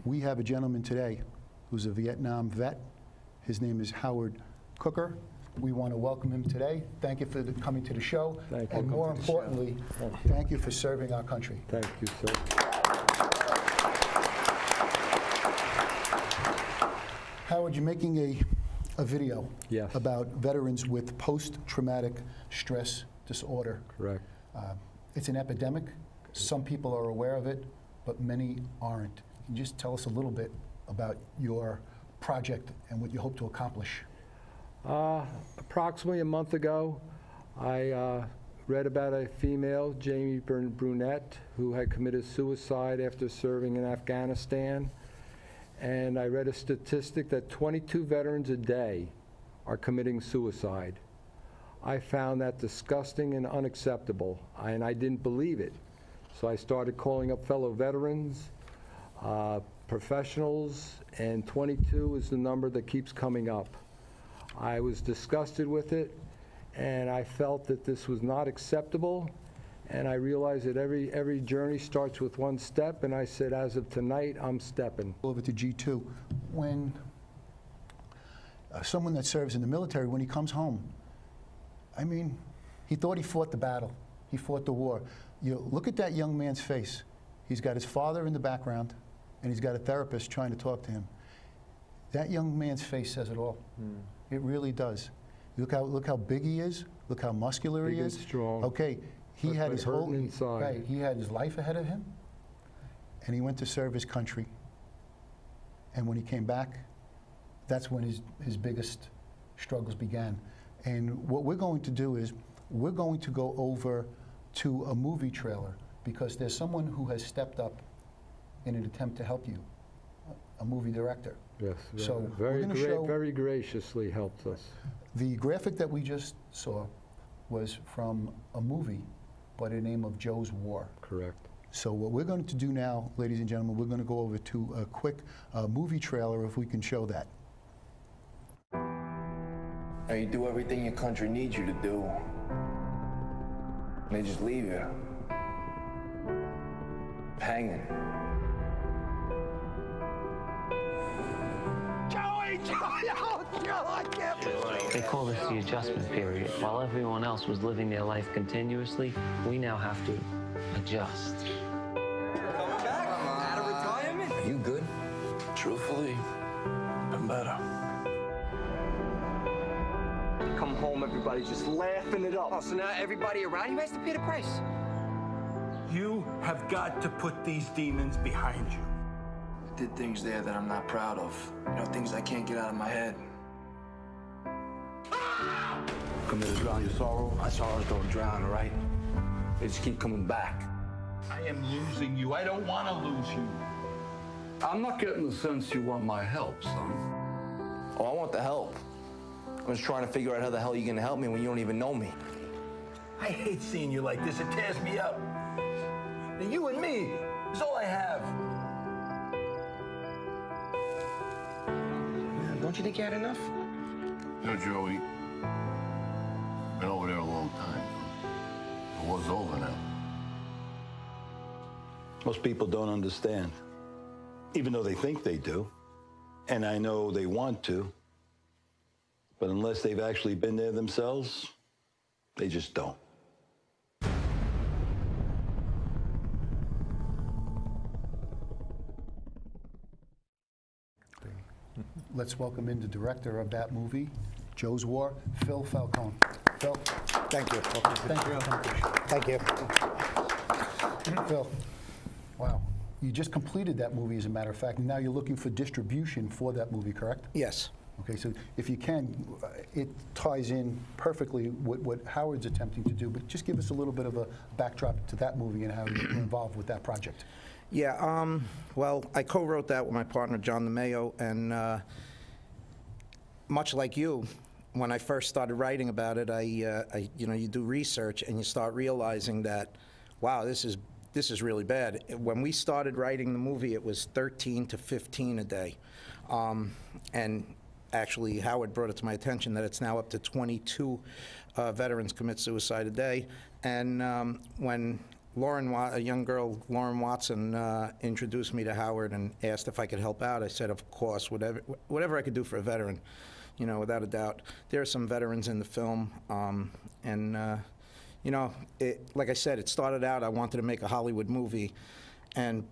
we have a gentleman today who's a Vietnam vet. His name is Howard Kuker. We want to welcome him today. Thank you for coming to the show. Thank you. And more importantly, thank you for serving our country. Thank you, sir. Howard, you're making a video Yes. about veterans with post-traumatic stress disorder. Correct. It's an epidemic. Some people are aware of it, but many aren't. Can you just tell us a little bit about your project and what you hope to accomplish? Approximately a month ago, I read about a female, Jamie Brunette, who had committed suicide after serving in Afghanistan. And I read a statistic that 22 veterans a day are committing suicide. I found that disgusting and unacceptable, and I didn't believe it. So I started calling up fellow veterans, professionals, and 22 is the number that keeps coming up. I was disgusted with it, and I felt that this was not acceptable, and I realized that every journey starts with one step, and I said, as of tonight, I'm stepping. Over to G2. When someone that serves in the military, when he comes home, I mean, he thought he fought the battle. He fought the war. You look at that young man's face. He's got his father in the background, and he's got a therapist trying to talk to him. That young man's face says it all. It really does. Look how big he is. Look how muscular he is. Big and strong. Okay, he had his whole inside. Right. He had his life ahead of him, and he went to serve his country. And when he came back, that's when his biggest struggles began. And what we're going to do is we're going to go over to a movie trailer because there's someone who has stepped up in an attempt to help you, a movie director. Yes, So very graciously helped us. The graphic that we just saw was from a movie by the name of Joe's War. Correct. So what we're going to do now, ladies and gentlemen, we're going to go over to a quick movie trailer if we can show that. Now you do everything your country needs you to do, and they just leave you hanging. They call this the adjustment period. While everyone else was living their life continuously, we now have to adjust. Coming back? Out of retirement? Are you good? Truthfully, I'm better. Come home, everybody's just laughing it up. Oh, so now everybody around you has to pay the price. You have got to put these demons behind you. I did things there that I'm not proud of. You know, things I can't get out of my head. Come here to drown your sorrow. My sorrows don't drown, all right? They just keep coming back. I am losing you. I don't want to lose you. I'm not getting the sense you want my help, son. Oh, I want the help. I'm just trying to figure out how the hell you're gonna help me when you don't even know me. I hate seeing you like this. It tears me up. Now, you and me is all I have. Don't you think you had enough? You know, Joey, been over there a long time. The war's over now. Most people don't understand, even though they think they do. And I know they want to, but unless they've actually been there themselves, they just don't. Let's welcome in the director of that movie, Joe's War, Phil Falcone. Phil. Thank you. Thank you. Thank you. Phil, wow. You just completed that movie, as a matter of fact, and now you're looking for distribution for that movie, correct? Yes. Okay, so if you can, it ties in perfectly with what Howard's attempting to do, but just give us a little bit of a backdrop to that movie and how you were involved with that project. Yeah, well, I co-wrote that with my partner, John DeMeo, and much like you, when I first started writing about it, you know, you do research and you start realizing that, wow, this is really bad. When we started writing the movie, it was 13 to 15 a day. And actually, Howard brought it to my attention that it's now up to 22 veterans commit suicide a day. And when a young girl, Lauren Watson, introduced me to Howard and asked if I could help out. I said, of course, whatever I could do for a veteran, you know, without a doubt. There are some veterans in the film, you know, like I said, it started out, I wanted to make a Hollywood movie, and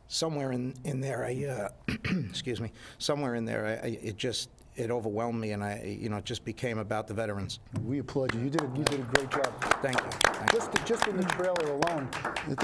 somewhere in there, excuse me, somewhere in there, it overwhelmed me, and you know, it just became about the veterans. We applaud you. You did a great job. Thank you. Thank you. Just in the trailer alone, the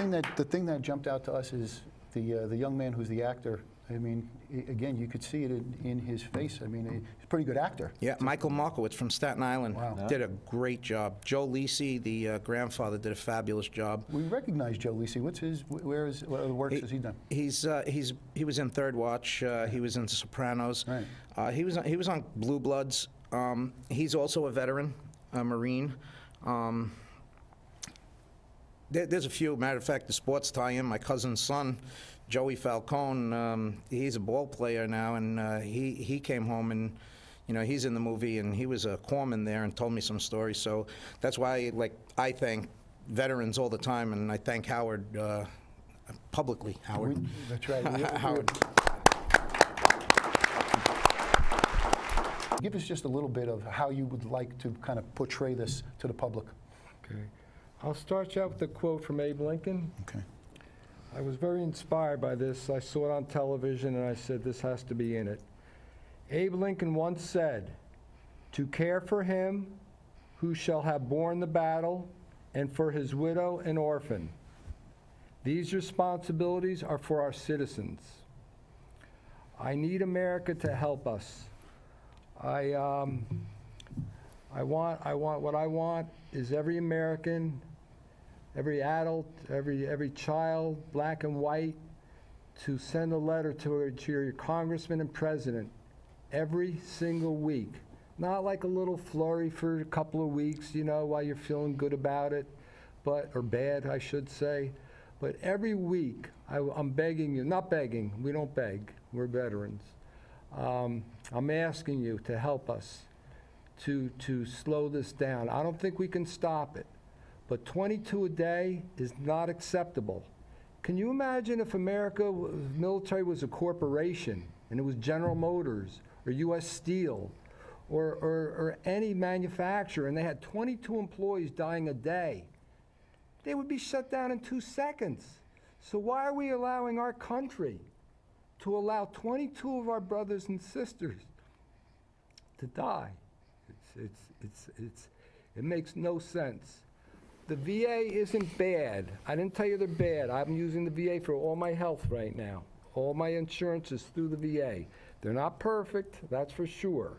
thing that jumped out to us is the young man who's the actor. I mean, again, you could see it in his face. I mean, he's a pretty good actor. Yeah, Michael Markowitz from Staten Island did a great job. Joe Lisi, the grandfather, did a fabulous job. We recognize Joe Lisi. What other works has he done? He was in Third Watch. He was in Sopranos. Right. He was on Blue Bloods. He's also a veteran, a Marine. There's a few. Matter of fact, the sports tie-in. My cousin's son, Joey Falcone, he's a ball player now, and he came home, and you know, he's in the movie, and he was a corpsman there and told me some stories. So that's why, like, I thank veterans all the time, and I thank Howard publicly. Howard. That's right. Howard. Give us just a little bit of how you would like to kind of portray this to the public. Okay. I'll start you out with a quote from Abe Lincoln. Okay. I was very inspired by this. I saw it on television, and I said, this has to be in it. Abe Lincoln once said, "To care for him who shall have borne the battle, and for his widow and orphan. These responsibilities are for our citizens. I need America to help us. What I want is every American, every adult, every child, black and white, to send a letter to your congressman and president every single week. Not like a little flurry for a couple of weeks, you know, while you're feeling good about it, or bad, I should say. But every week, I'm begging you, not begging, we don't beg, we're veterans. I'm asking you to help us to slow this down. I don't think we can stop it. But 22 a day is not acceptable. Can you imagine if America, military was a corporation, and it was General Motors, or U.S. Steel, or any manufacturer, and they had 22 employees dying a day? They would be shut down in 2 seconds. So why are we allowing our country to allow 22 of our brothers and sisters to die? It makes no sense. The VA isn't bad. I didn't tell you they're bad. I'm using the VA for all my health right now. All my insurance is through the VA. They're not perfect, that's for sure.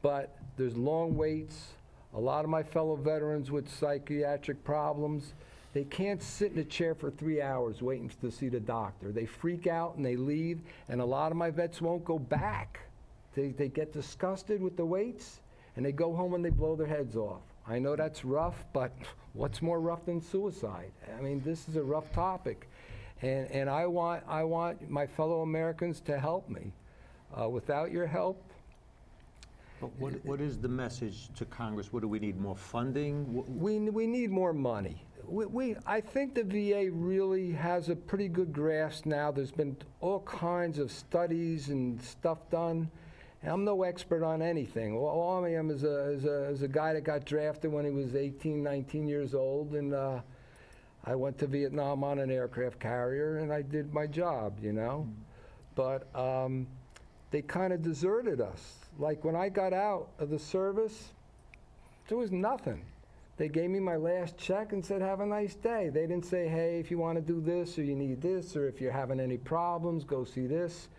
But there's long waits. A lot of my fellow veterans with psychiatric problems, they can't sit in a chair for 3 hours waiting to see the doctor. They freak out and they leave, and a lot of my vets won't go back. They get disgusted with the waits, and they go home and they blow their heads off. I know that's rough, but what's more rough than suicide? I mean, this is a rough topic, and I want my fellow Americans to help me. Without your help, but what is the message to Congress? What do we need? More funding? We need more money. I think the VA really has a pretty good grasp now. There's been all kinds of studies and stuff done. And I'm no expert on anything. All I am is a guy that got drafted when he was 18, 19 years old, and I went to Vietnam on an aircraft carrier, and I did my job, you know. But they kind of deserted us. Like when I got out of the service, there was nothing. They gave me my last check and said, have a nice day. They didn't say, hey, if you want to do this, or you need this, or if you're having any problems, go see this.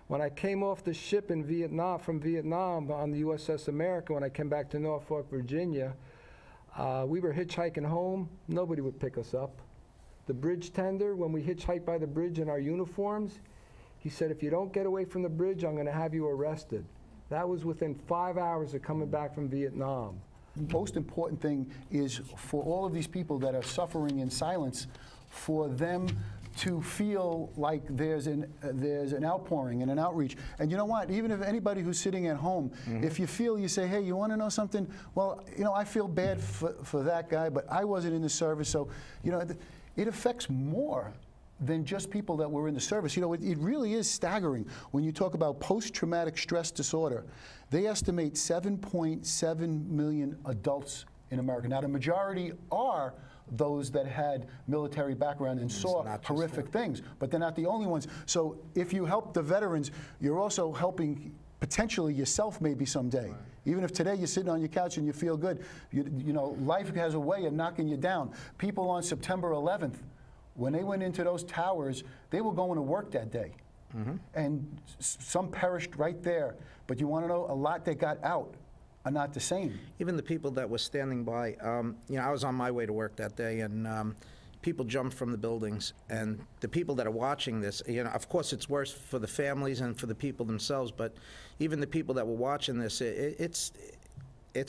When I came off the ship in Vietnam, from Vietnam on the USS America, when I came back to Norfolk, Virginia, we were hitchhiking home. Nobody would pick us up. The bridge tender, when we hitchhiked by the bridge in our uniforms, he said, if you don't get away from the bridge, I'm going to have you arrested. That was within 5 hours of coming back from Vietnam. The most important thing is for all of these people that are suffering in silence, for them to feel like there's an outpouring and an outreach. And you know what? Even if anybody who's sitting at home, if you feel, you say, hey, you want to know something? Well, you know, I feel bad for that guy, but I wasn't in the service, so, you know, it affects more than just people that were in the service. You know, it really is staggering when you talk about post-traumatic stress disorder. They estimate 7.7 million adults in America. Now, the majority are those that had military background and saw horrific things, but they're not the only ones. So if you help the veterans, you're also helping potentially yourself maybe someday. Right. Even if today you're sitting on your couch and you feel good, you know, life has a way of knocking you down. People on September 11th, when they went into those towers, they were going to work that day. And some perished right there. But you want to know, a lot that got out are not the same. Even the people that were standing by, you know, I was on my way to work that day, and people jumped from the buildings. And the people that are watching this, you know, of course it's worse for the families and for the people themselves, but even the people that were watching this, it's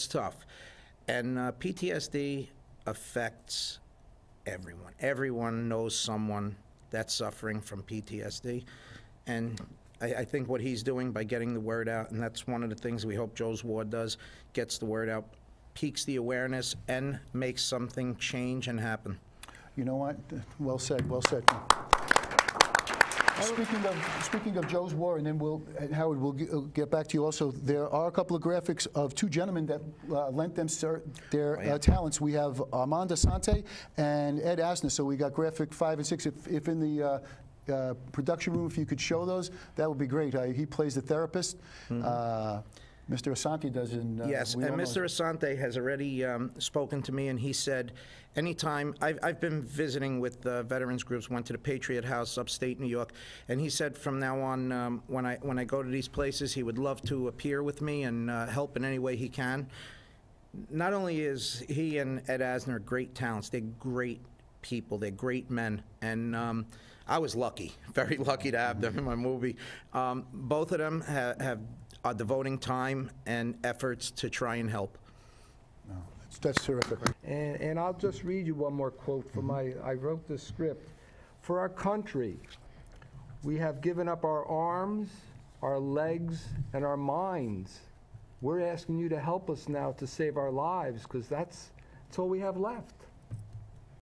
tough. And PTSD affects everyone. Everyone knows someone that's suffering from PTSD. And I think what he's doing by getting the word out, and that's one of the things we hope Joe's Ward does, gets the word out, piques the awareness, and makes something change and happen. You know what? Well said, well said. Speaking of Joe's War, and then Howard, we'll get back to you also. There are a couple of graphics of two gentlemen that lent them their talents. We have Armand Asante and Ed Asner. So we got graphic 5 and 6. If in the production room, if you could show those, that would be great. He plays the therapist. Mr. Asante does in... yes, and Mr. Asante has already spoken to me, and he said, anytime, I've been visiting with veterans groups, went to the Patriot House upstate New York, and he said from now on, when I go to these places, he would love to appear with me and help in any way he can. Not only is he and Ed Asner great talents, they're great people, they're great men, and I was lucky, very lucky to have them in my movie. Both of them are devoting time and efforts to try and help. No, that's terrific. And I'll just read you one more quote from I wrote the script. For our country, we have given up our arms, our legs, and our minds. We're asking you to help us now to save our lives, because that's all we have left.